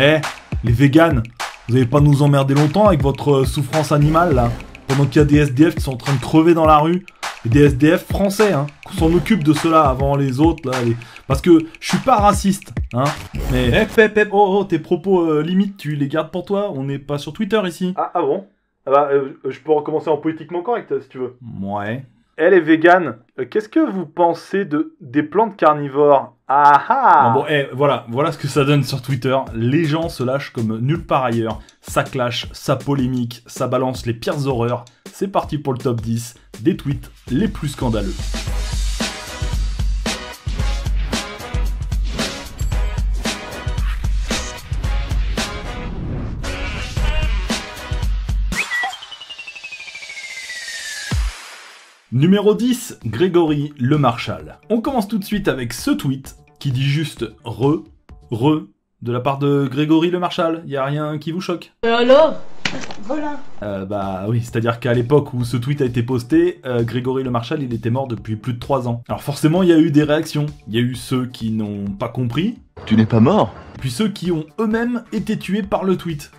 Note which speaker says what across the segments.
Speaker 1: Eh, les véganes, vous allez pas nous emmerder longtemps avec votre souffrance animale, là. Pendant qu'il y a des SDF qui sont en train de crever dans la rue. Et des SDF français, hein. Qu'on s'en occupe de ceux-là avant les autres, là. Parce que je suis pas raciste, hein. Mais, oh, tes propos limite, tu les gardes pour toi. On n'est pas sur Twitter, ici.
Speaker 2: Ah bon? Ah bah, je peux recommencer en politiquement correct, si tu veux.
Speaker 1: Ouais.
Speaker 2: Eh les véganes, qu'est-ce que vous pensez des plantes carnivores? Ah ah!
Speaker 1: Bon, voilà ce que ça donne sur Twitter. Les gens se lâchent comme nulle part ailleurs. Ça clash, ça polémique, ça balance les pires horreurs. C'est parti pour le top 10 des tweets les plus scandaleux. Numéro 10, Grégory Le Marchal. On commence tout de suite avec ce tweet qui dit juste re de la part de Grégory Le Marchal. Y a rien qui vous choque?
Speaker 3: Alors voilà.
Speaker 1: Bah oui, c'est-à-dire qu'à l'époque où ce tweet a été posté, Grégory Le Marchal, il était mort depuis plus de 3 ans. Alors forcément, il y a eu des réactions. Il y a eu ceux qui n'ont pas compris.
Speaker 4: Tu n'es pas mort?
Speaker 1: Puis ceux qui ont eux-mêmes été tués par le tweet.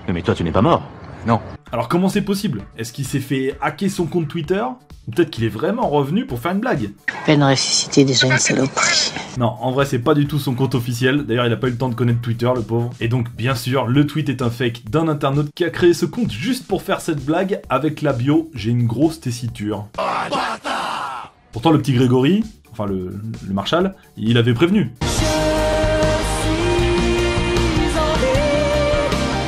Speaker 4: Mais toi, tu n'es pas mort? Non.
Speaker 1: Alors comment c'est possible? Est-ce qu'il s'est fait hacker son compte Twitter? Ou peut-être qu'il est vraiment revenu pour faire une blague?
Speaker 3: Peine ressuscité déjà une saloperie.
Speaker 1: Non, en vrai c'est pas du tout son compte officiel, d'ailleurs il a pas eu le temps de connaître Twitter, le pauvre. Et donc bien sûr, le tweet est un fake d'un internaute qui a créé ce compte juste pour faire cette blague avec la bio « J'ai une grosse tessiture ». Pourtant le petit Grégory, enfin le Marchal, il avait prévenu.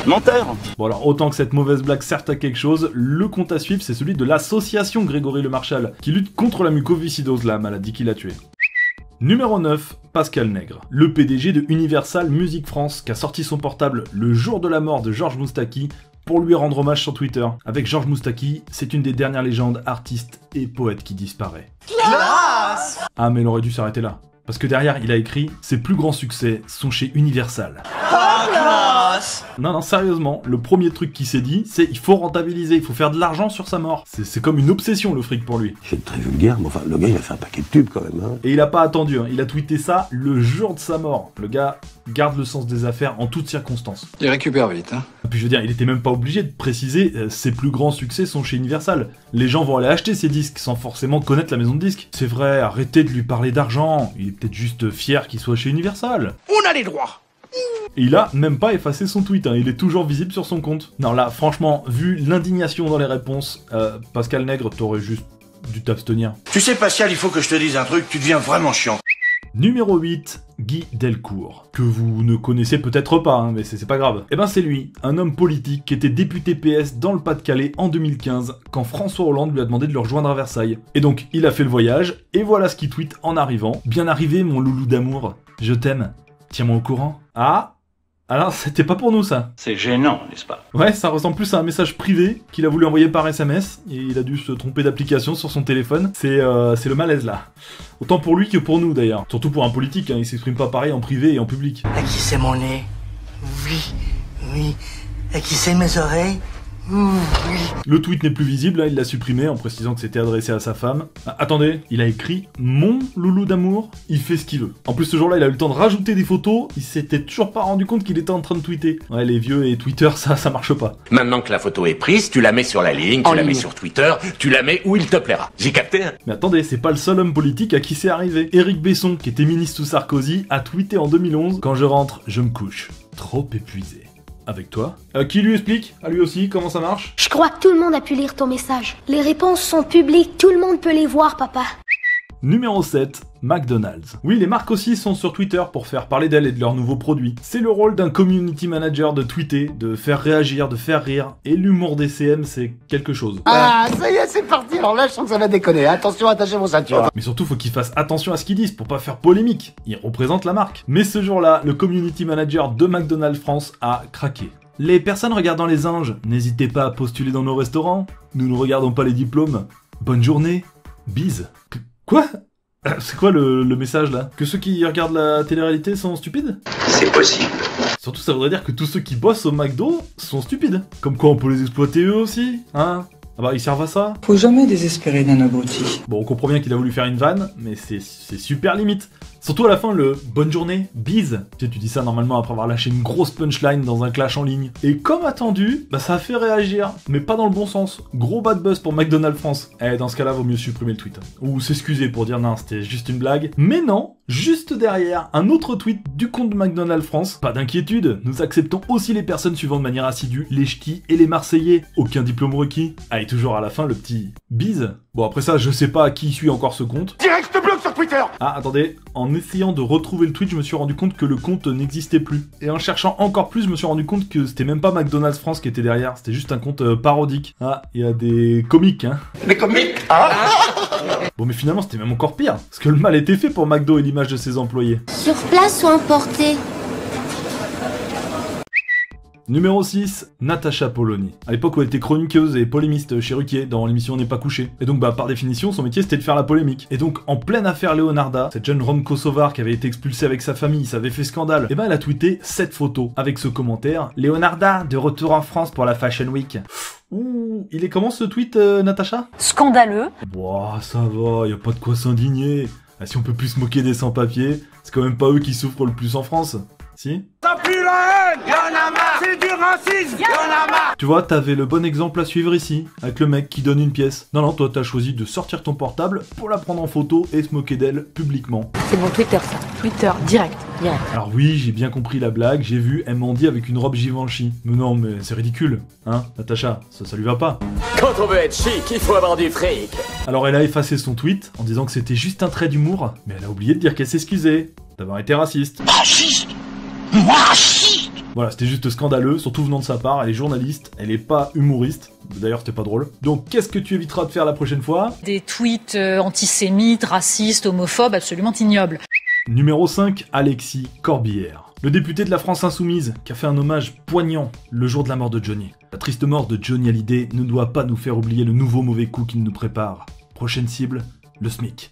Speaker 4: Menteur!
Speaker 1: Bon alors, autant que cette mauvaise blague sert à quelque chose, le compte à suivre c'est celui de l'association Grégory Le Marchal, qui lutte contre la mucoviscidose, la maladie qui l'a tué. Numéro 9, Pascal Nègre, le PDG de Universal Music France, qui a sorti son portable le jour de la mort de Georges Moustaki pour lui rendre hommage sur Twitter. Avec Georges Moustaki, c'est une des dernières légendes, artistes et poètes qui disparaît. Classe! Ah mais il aurait dû s'arrêter là. Parce que derrière, il a écrit « Ses plus grands succès sont chez Universal ». Non, sérieusement, le premier truc qu'il s'est dit, c'est il faut rentabiliser, il faut faire de l'argent sur sa mort. C'est comme une obsession le fric pour lui.
Speaker 5: C'est très vulgaire, mais enfin, le gars il a fait un paquet de tubes quand même. Hein.
Speaker 1: Et il a pas attendu, hein. Il a tweeté ça le jour de sa mort. Le gars garde le sens des affaires en toutes circonstances.
Speaker 6: Il récupère vite, hein.
Speaker 1: Et puis je veux dire, il était même pas obligé de préciser ses plus grands succès sont chez Universal. Les gens vont aller acheter ses disques sans forcément connaître la maison de disques. C'est vrai, arrêtez de lui parler d'argent. Il est peut-être juste fier qu'il soit chez Universal.
Speaker 6: On a les droits!
Speaker 1: Et il a même pas effacé son tweet, hein, il est toujours visible sur son compte. Non là, franchement, vu l'indignation dans les réponses, Pascal Nègre, t'aurais juste dû t'abstenir.
Speaker 7: Tu sais Pascal, il faut que je te dise un truc, tu deviens vraiment chiant.
Speaker 1: Numéro 8, Guy Delcourt, que vous ne connaissez peut-être pas, hein, mais c'est pas grave. Eh ben c'est lui, un homme politique qui était député PS dans le Pas-de-Calais en 2015, quand François Hollande lui a demandé de le rejoindre à Versailles. Et donc, il a fait le voyage, et voilà ce qu'il tweet en arrivant. Bien arrivé mon loulou d'amour, je t'aime, tiens-moi au courant. Ah, alors c'était pas pour nous ça.
Speaker 8: C'est gênant, n'est-ce pas?
Speaker 1: Ouais, ça ressemble plus à un message privé qu'il a voulu envoyer par SMS, et il a dû se tromper d'application sur son téléphone. C'est le malaise là. Autant pour lui que pour nous d'ailleurs. Surtout pour un politique, hein, il s'exprime pas pareil en privé et en public.
Speaker 3: À qui c'est mon nez? Oui. À qui c'est mes oreilles? Oui.
Speaker 1: Le tweet n'est plus visible, là, il l'a supprimé en précisant que c'était adressé à sa femme. Ah, attendez, il a écrit « Mon loulou d'amour », il fait ce qu'il veut. En plus, ce jour-là, il a eu le temps de rajouter des photos, il s'était toujours pas rendu compte qu'il était en train de tweeter. Ouais, les vieux et Twitter, ça marche pas.
Speaker 7: Maintenant que la photo est prise, tu la mets sur la ligne, tu la mets sur Twitter, tu la mets où il te plaira. J'ai capté, hein?
Speaker 1: Mais attendez, c'est pas le seul homme politique à qui c'est arrivé. Éric Besson, qui était ministre sous Sarkozy, a tweeté en 2011 « Quand je rentre, je me couche. Trop épuisé. » Avec toi. Qui lui explique, à lui aussi, comment ça marche?
Speaker 9: Je crois que tout le monde a pu lire ton message. Les réponses sont publiques, tout le monde peut les voir, papa.
Speaker 1: Numéro 7, McDonald's. Oui, les marques aussi sont sur Twitter pour faire parler d'elles et de leurs nouveaux produits. C'est le rôle d'un community manager de tweeter, de faire réagir, de faire rire. Et l'humour des CM, c'est quelque chose.
Speaker 5: Ah, ça y est, c'est parti. Alors là, je sens que ça va déconner. Attention, attachez vos ceintures.
Speaker 1: Mais surtout, faut qu'ils fassent attention à ce qu'ils disent pour pas faire polémique. Ils représentent la marque. Mais ce jour-là, le community manager de McDonald's France a craqué. Les personnes regardant les anges, n'hésitez pas à postuler dans nos restaurants. Nous ne regardons pas les diplômes. Bonne journée. Bise. Quoi? C'est quoi le message là? Que ceux qui regardent la télé-réalité sont stupides?
Speaker 7: C'est possible.
Speaker 1: Surtout ça voudrait dire que tous ceux qui bossent au McDo sont stupides. Comme quoi on peut les exploiter eux aussi, hein? Ah bah ils servent à ça?
Speaker 10: Faut jamais désespérer d'un abruti.
Speaker 1: Bon on comprend bien qu'il a voulu faire une vanne, mais c'est super limite. Surtout à la fin, le « bonne journée, bise ». Tu sais, tu dis ça normalement après avoir lâché une grosse punchline dans un clash en ligne. Et comme attendu, bah ça a fait réagir, mais pas dans le bon sens. Gros bad buzz pour McDonald's France. Eh, dans ce cas-là, vaut mieux supprimer le tweet. Ou s'excuser pour dire non, c'était juste une blague. Mais non, juste derrière, un autre tweet du compte de McDonald's France. Pas d'inquiétude, nous acceptons aussi les personnes suivant de manière assidue les ch'tis et les Marseillais. Aucun diplôme requis. Ah, et toujours à la fin, le petit bise. Bon, après ça, je sais pas qui suit encore ce compte.
Speaker 6: Direct, je te bloque sur Twitter.
Speaker 1: Ah, attendez, en essayant de retrouver le tweet, je me suis rendu compte que le compte n'existait plus. Et en cherchant encore plus, je me suis rendu compte que c'était même pas McDonald's France qui était derrière, c'était juste un compte parodique. Ah, il y a des comiques, hein.
Speaker 6: Des comiques, hein.
Speaker 1: Bon, mais finalement, c'était même encore pire, parce que le mal était fait pour McDo et l'image de ses employés.
Speaker 9: Sur place ou importé?
Speaker 1: Numéro 6, Natacha Polony. À l'époque où elle était chroniqueuse et polémiste chez Ruquier dans l'émission On n'est pas couché. Et donc bah par définition son métier c'était de faire la polémique. Et donc en pleine affaire Leonarda, cette jeune rom kosovar qui avait été expulsée avec sa famille, ça avait fait scandale, et ben elle a tweeté cette photo avec ce commentaire: Leonarda de retour en France pour la Fashion Week. Ouh, il est comment ce tweet Natacha?
Speaker 8: Scandaleux.
Speaker 1: Boah, ça va, y a pas de quoi s'indigner. Ah, si on peut plus se moquer des sans-papiers, c'est quand même pas eux qui souffrent le plus en France. Si?
Speaker 6: Ça pue la haine. Y'en a marre. C'est du racisme. Y'en a marre.
Speaker 1: Tu vois, t'avais le bon exemple à suivre ici, avec le mec qui donne une pièce. Non, toi t'as choisi de sortir ton portable pour la prendre en photo et se moquer d'elle publiquement.
Speaker 8: C'est mon Twitter ça. Twitter, direct.
Speaker 1: Alors oui, j'ai bien compris la blague, j'ai vu, elle mendie avec une robe Givenchy. Mais non, mais c'est ridicule, hein, Natacha, ça lui va pas.
Speaker 10: Quand on veut être chic, il faut avoir du fric.
Speaker 1: Alors elle a effacé son tweet en disant que c'était juste un trait d'humour, mais elle a oublié de dire qu'elle s'excusait d'avoir été raciste.
Speaker 3: Raciste.
Speaker 1: Voilà, c'était juste scandaleux, surtout venant de sa part, elle est journaliste, elle est pas humoriste, d'ailleurs c'était pas drôle. Donc qu'est-ce que tu éviteras de faire la prochaine fois?
Speaker 8: Des tweets antisémites, racistes, homophobes, absolument ignobles.
Speaker 1: Numéro 5, Alexis Corbière. Le député de la France Insoumise, qui a fait un hommage poignant le jour de la mort de Johnny. La triste mort de Johnny Hallyday ne doit pas nous faire oublier le nouveau mauvais coup qu'il nous prépare. Prochaine cible, le SMIC.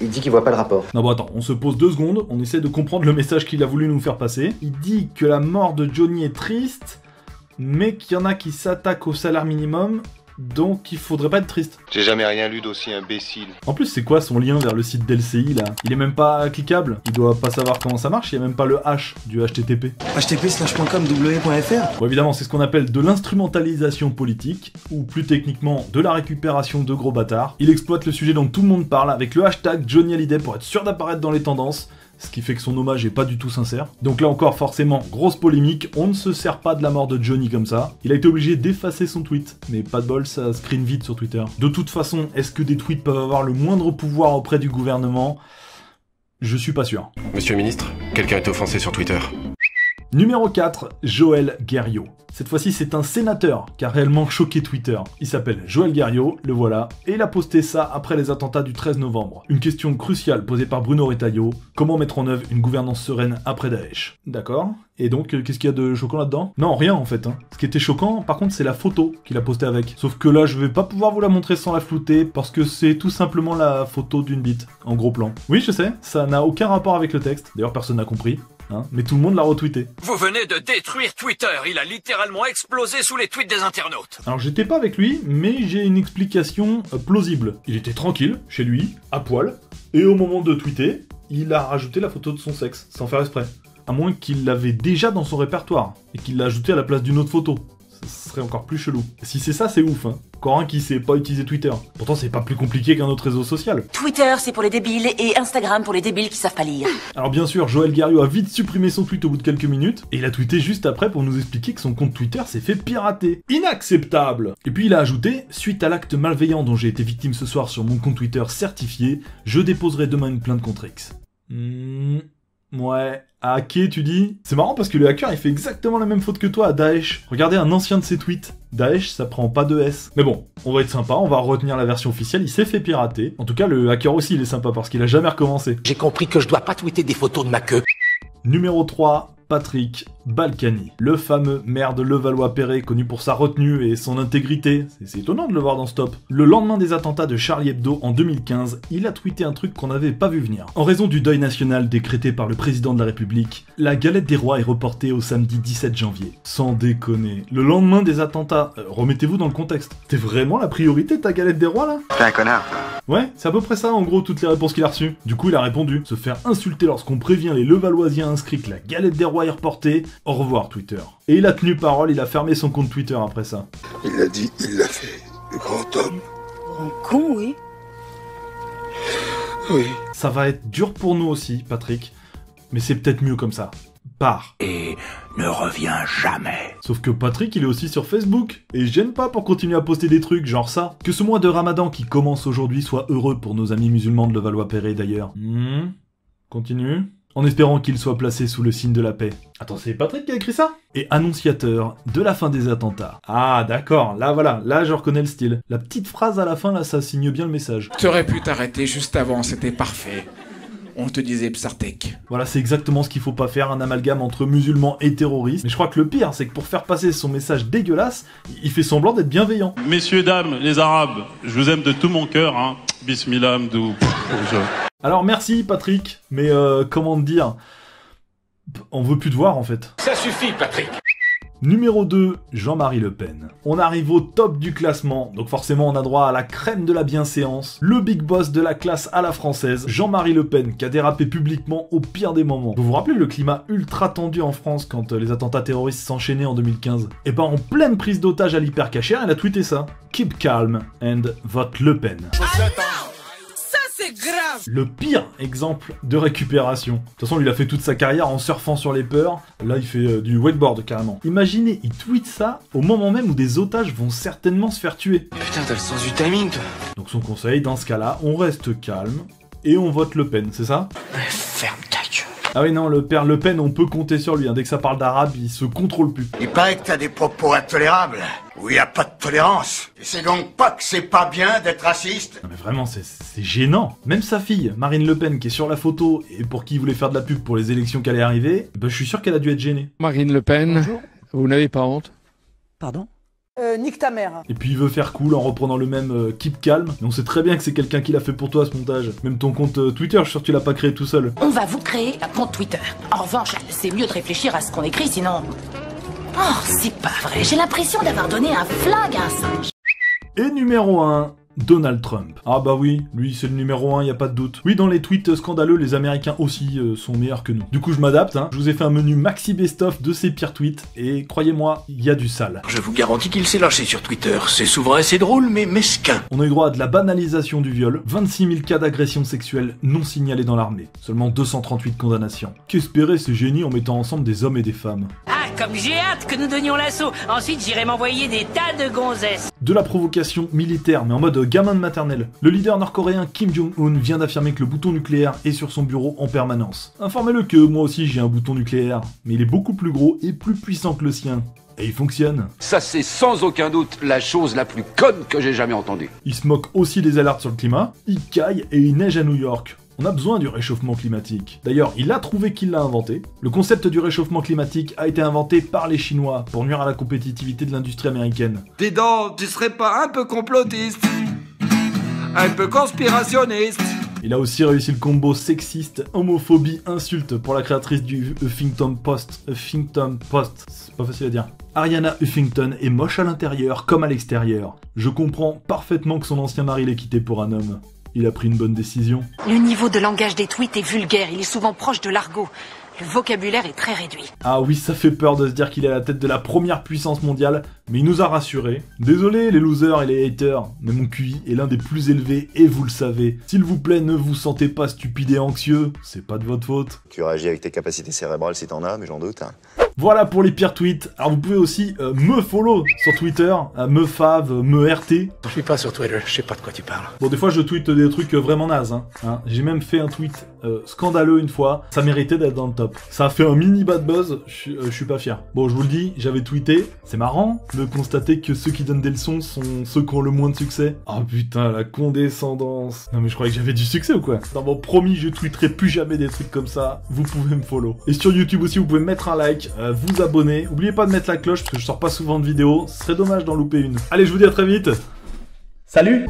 Speaker 5: Il dit qu'il voit pas le rapport.
Speaker 1: Non bon attends, on se pose 2 secondes, on essaie de comprendre le message qu'il a voulu nous faire passer. Il dit que la mort de Johnny est triste, mais qu'il y en a qui s'attaquent au salaire minimum, donc il faudrait pas être triste.
Speaker 11: J'ai jamais rien lu d'aussi imbécile.
Speaker 1: En plus, c'est quoi son lien vers le site d'LCI là? Il est même pas cliquable, il doit pas savoir comment ça marche, il y a même pas le H du HTTP.
Speaker 5: http://com.w.fr.
Speaker 1: Bon évidemment, c'est ce qu'on appelle de l'instrumentalisation politique, ou plus techniquement de la récupération de gros bâtards. Il exploite le sujet dont tout le monde parle avec le hashtag Johnny Hallyday pour être sûr d'apparaître dans les tendances, ce qui fait que son hommage est pas du tout sincère. Donc là encore, forcément, grosse polémique, on ne se sert pas de la mort de Johnny comme ça. Il a été obligé d'effacer son tweet, mais pas de bol, ça screen vite sur Twitter. De toute façon, est-ce que des tweets peuvent avoir le moindre pouvoir auprès du gouvernement? Je suis pas sûr.
Speaker 12: Monsieur le ministre, quelqu'un est offensé sur Twitter.
Speaker 1: Numéro 4, Joël Guerriau. Cette fois-ci, c'est un sénateur qui a réellement choqué Twitter. Il s'appelle Joël Guerriau, le voilà, et il a posté ça après les attentats du 13 novembre. Une question cruciale posée par Bruno Retailleau: comment mettre en œuvre une gouvernance sereine après Daesh? D'accord. Et donc, qu'est-ce qu'il y a de choquant là-dedans? Non, rien en fait. Ce qui était choquant, par contre, c'est la photo qu'il a postée avec. Sauf que là, je vais pas pouvoir vous la montrer sans la flouter, parce que c'est tout simplement la photo d'une bite, en gros plan. Oui, je sais, ça n'a aucun rapport avec le texte. D'ailleurs, personne n'a compris. Hein, mais tout le monde l'a retweeté.
Speaker 10: Vous venez de détruire Twitter, il a littéralement explosé sous les tweets des internautes.
Speaker 1: Alors j'étais pas avec lui, mais j'ai une explication plausible. Il était tranquille, chez lui, à poil, et au moment de tweeter, il a rajouté la photo de son sexe, sans faire exprès. À moins qu'il l'avait déjà dans son répertoire, et qu'il l'a ajouté à la place d'une autre photo. Ce serait encore plus chelou. Si c'est ça, c'est ouf, hein. Encore un qui sait pas utiliser Twitter. Pourtant, c'est pas plus compliqué qu'un autre réseau social.
Speaker 13: Twitter, c'est pour les débiles, et Instagram pour les débiles qui savent pas lire.
Speaker 1: Alors bien sûr, Joël Guerriau a vite supprimé son tweet au bout de quelques minutes, et il a tweeté juste après pour nous expliquer que son compte Twitter s'est fait pirater. Inacceptable! Et puis il a ajouté: suite à l'acte malveillant dont j'ai été victime ce soir sur mon compte Twitter certifié, je déposerai demain une plainte contre X. Ouais. À hacker, tu dis? C'est marrant parce que le hacker, il fait exactement la même faute que toi à Daesh. Regardez un ancien de ses tweets. Daesh, ça prend pas de S. Mais bon, on va être sympa, on va retenir la version officielle, il s'est fait pirater. En tout cas, le hacker aussi, il est sympa parce qu'il a jamais recommencé.
Speaker 7: J'ai compris que je dois pas tweeter des photos de ma queue.
Speaker 1: Numéro 3, Patrick Balkany, le fameux maire de Levallois-Perret connu pour sa retenue et son intégrité. C'est étonnant de le voir dans ce top. Le lendemain des attentats de Charlie Hebdo en 2015, il a tweeté un truc qu'on n'avait pas vu venir. En raison du deuil national décrété par le président de la République, la galette des rois est reportée au samedi 17 janvier. Sans déconner. Le lendemain des attentats, remettez-vous dans le contexte. T'es vraiment la priorité ta galette des rois là?
Speaker 11: T'es un connard.
Speaker 1: Ouais, c'est à peu près ça en gros toutes les réponses qu'il a reçues. Du coup il a répondu, se faire insulter lorsqu'on prévient les Levalloisiens inscrits que la galette des rois est reportée, au revoir Twitter. Et il a tenu parole, il a fermé son compte Twitter après ça.
Speaker 14: Il l'a dit, il l'a fait. Le grand homme.
Speaker 13: Un con, oui.
Speaker 14: Oui.
Speaker 1: Ça va être dur pour nous aussi, Patrick, mais c'est peut-être mieux comme ça. Pars.
Speaker 7: Et ne reviens jamais.
Speaker 1: Sauf que Patrick, il est aussi sur Facebook, et je gêne pas pour continuer à poster des trucs genre ça. Que ce mois de Ramadan qui commence aujourd'hui soit heureux pour nos amis musulmans de Levallois-Perret d'ailleurs. Continue. En espérant qu'il soit placé sous le signe de la paix. Attends, c'est Patrick qui a écrit ça? Et annonciateur de la fin des attentats. Ah d'accord, là voilà, là je reconnais le style. La petite phrase à la fin là, ça signe bien le message.
Speaker 15: T'aurais pu t'arrêter juste avant, c'était parfait. On te disait Psartek.
Speaker 1: Voilà, c'est exactement ce qu'il faut pas faire, un amalgame entre musulmans et terroristes. Mais je crois que le pire, c'est que pour faire passer son message dégueulasse, il fait semblant d'être bienveillant.
Speaker 16: Messieurs, dames, les Arabes, je vous aime de tout mon cœur, hein. Bismillah, Mdou.
Speaker 1: Alors merci Patrick, mais comment te dire, on veut plus te voir en fait.
Speaker 7: Ça suffit, Patrick.
Speaker 1: Numéro 2, Jean-Marie Le Pen. On arrive au top du classement, donc forcément on a droit à la crème de la bienséance, le big boss de la classe à la française, Jean-Marie Le Pen, qui a dérapé publiquement au pire des moments. Vous vous rappelez le climat ultra tendu en France quand les attentats terroristes s'enchaînaient en 2015? Et ben en pleine prise d'otage à l'hypercachère, elle a tweeté ça. Keep calm and vote Le Pen.
Speaker 6: Grave.
Speaker 1: Le pire exemple de récupération. De toute façon, lui, il a fait toute sa carrière en surfant sur les peurs. Là, il fait du wakeboard carrément. Imaginez, il tweet ça au moment même où des otages vont certainement se faire tuer.
Speaker 6: Putain, t'as le sens du timing, toi.
Speaker 1: Donc son conseil, dans ce cas-là, on reste calme et on vote Le Pen, c'est ça?
Speaker 6: Ferme ta gueule.
Speaker 1: Ah oui, non, le père Le Pen, on peut compter sur lui. Hein. Dès que ça parle d'arabe, il se contrôle plus.
Speaker 5: Il paraît que t'as des propos intolérables, où il n'y a pas de tolérance. Et c'est donc pas que c'est pas bien d'être raciste.
Speaker 1: Non mais vraiment, c'est gênant. Même sa fille, Marine Le Pen, qui est sur la photo et pour qui il voulait faire de la pub pour les élections qui allaient arriver, ben, je suis sûr qu'elle a dû être gênée.
Speaker 17: Marine Le Pen, bonjour. Vous n'avez pas honte?
Speaker 18: Pardon? Nique ta mère.
Speaker 1: Et puis il veut faire cool en reprenant le même keep calm. Mais on sait très bien que c'est quelqu'un qui l'a fait pour toi ce montage. Même ton compte Twitter, je suis sûr que tu l'as pas créé tout seul.
Speaker 13: On va vous créer un compte Twitter. En revanche, c'est mieux de réfléchir à ce qu'on écrit, sinon... Oh, c'est pas vrai, j'ai l'impression d'avoir donné un flingue à un singe.
Speaker 1: Et numéro 1, Donald Trump. Ah bah oui, lui c'est le numéro 1, y a pas de doute. Oui, dans les tweets scandaleux, les Américains aussi sont meilleurs que nous. Du coup je m'adapte, hein. Je vous ai fait un menu maxi best-of de ses pires tweets, et croyez-moi, il y a du sale.
Speaker 7: Je vous garantis qu'il s'est lâché sur Twitter. C'est souvent assez drôle, mais mesquin.
Speaker 1: On a eu droit à de la banalisation du viol, 26 000 cas d'agression sexuelle non signalés dans l'armée, seulement 238 condamnations. Qu'espérait ce génie en mettant ensemble des hommes et des femmes?
Speaker 19: Comme j'ai hâte que nous donnions l'assaut. Ensuite, j'irai m'envoyer des tas de gonzesses.
Speaker 1: De la provocation militaire, mais en mode gamin de maternelle. Le leader nord-coréen Kim Jong-un vient d'affirmer que le bouton nucléaire est sur son bureau en permanence. Informez-le que moi aussi j'ai un bouton nucléaire, mais il est beaucoup plus gros et plus puissant que le sien. Et il fonctionne.
Speaker 20: Ça c'est sans aucun doute la chose la plus conne que j'ai jamais entendue.
Speaker 1: Il se moque aussi des alertes sur le climat, il caille et il neige à New York. On a besoin du réchauffement climatique. D'ailleurs, il a trouvé qu'il l'a inventé. Le concept du réchauffement climatique a été inventé par les Chinois pour nuire à la compétitivité de l'industrie américaine.
Speaker 6: Dis donc, tu serais pas un peu complotiste? Un peu conspirationniste?
Speaker 1: Il a aussi réussi le combo sexiste, homophobie, insulte pour la créatrice du Huffington Post. Huffington Post, c'est pas facile à dire. Ariana Huffington est moche à l'intérieur comme à l'extérieur. Je comprends parfaitement que son ancien mari l'ait quitté pour un homme. Il a pris une bonne décision.
Speaker 13: Le niveau de langage des tweets est vulgaire, il est souvent proche de l'argot. Le vocabulaire est très réduit.
Speaker 1: Ah oui, ça fait peur de se dire qu'il est à la tête de la première puissance mondiale, mais il nous a rassurés. Désolé les losers et les haters, mais mon QI est l'un des plus élevés et vous le savez. S'il vous plaît, ne vous sentez pas stupide et anxieux, c'est pas de votre faute.
Speaker 11: Tu réagis avec tes capacités cérébrales si t'en as, mais j'en doute. Hein.
Speaker 1: Voilà pour les pires tweets. Alors vous pouvez aussi me follow sur Twitter, mefave, me-rt.
Speaker 5: Je suis pas sur Twitter, je sais pas de quoi tu parles.
Speaker 1: Bon, des fois je tweete des trucs vraiment nazes. Hein. J'ai même fait un tweet scandaleux une fois, ça méritait d'être dans le top. Ça a fait un mini bad buzz, je suis pas fier. Bon, je vous le dis, j'avais tweeté, c'est marrant de constater que ceux qui donnent des leçons sont ceux qui ont le moins de succès. Oh putain, la condescendance. Non mais je croyais que j'avais du succès ou quoi? Non bon, promis, je tweeterai plus jamais des trucs comme ça, vous pouvez me follow. Et sur YouTube aussi, vous pouvez mettre un like, vous abonner, oubliez pas de mettre la cloche parce que je sors pas souvent de vidéos, ce serait dommage d'en louper une. Allez, je vous dis à très vite. Salut!